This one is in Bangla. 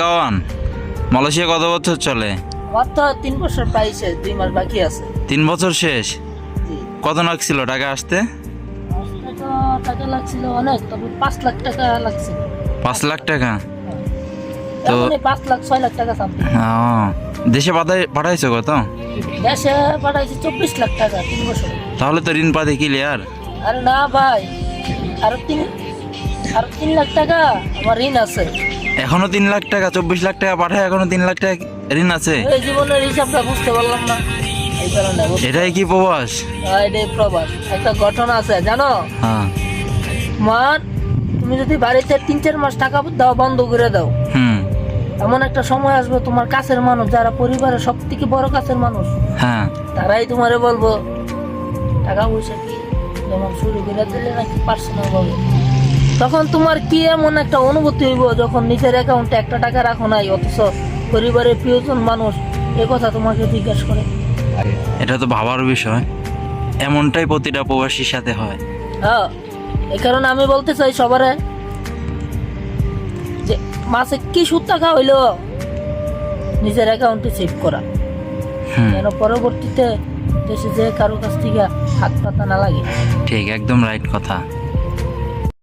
গাওয়ান, মালয়েশিয়া কত বছর চলে? আমার তো 3 বছর প্রায় শেষ, 2 মাস বাকি আছে। 3 বছর শেষ। জি। কত লাগছিল টাকা আসতে? আসলে তো টাকা লাগছিল অনেক, তবে 5 লাখ টাকা লাগছিল। 5 লাখ টাকা। তো তো 5 লাখ 6 লাখ টাকা সামথিং। দেশে পাঠাইছো কত? দেশে পাঠাইছি 24 লাখ টাকা 3 বছর। তাহলে তো ঋণ পাতি ক্লিয়ার। আরে না ভাই, আরো 3 লাখ টাকা আমার ঋণ আছে। এখনো 3 লাখ টাকা, 24 লাখ টাকা পাঠায় এখনো 3 লাখ টাকা ঋণ আছে। এই জীবনের হিসাবটা বুঝতে পারলাম না, এই কারণে এটাই কি প্রবাস? এটাই প্রবাস। একটা ঘটনা আছে জানো, হ্যাঁ। মার তুমি যদি বাড়িতে 3-4 মাস টাকা দাও, বন্ধ করে দাও, এমন একটা সময় আসবে তোমার কাছের মানুষ, যারা পরিবারের সব থেকে বড় কাছের মানুষ, হ্যাঁ, তারাই তোমারে বলবো টাকা পয়সা কি যেমন শুরু করে দিলে নাকি পার্সোনাল ভাবে। তখন তোমার কি এমন একটা অনুভূতি হইব যখন নিজের অ্যাকাউন্টে 1 টাকা রাখো নাই, অথচ পরিবারের প্রিয়জন মানুষ এ কথা তোমাকে জিজ্ঞাসা করে। এটা তো ভাবার বিষয়। এমনটাই প্রতিটা প্রবাসীর সাথে হয়। হ্যাঁ, এই কারণে আমি বলতে চাই সবারে যে মাসে কিছু টাকা হইলো নিজের অ্যাকাউন্টে সেভ করা, যেন পরবর্তীতে দেশে যে কারো কাছ থেকে হাত পাতা না লাগে। ঠিক, একদম রাইট কথা।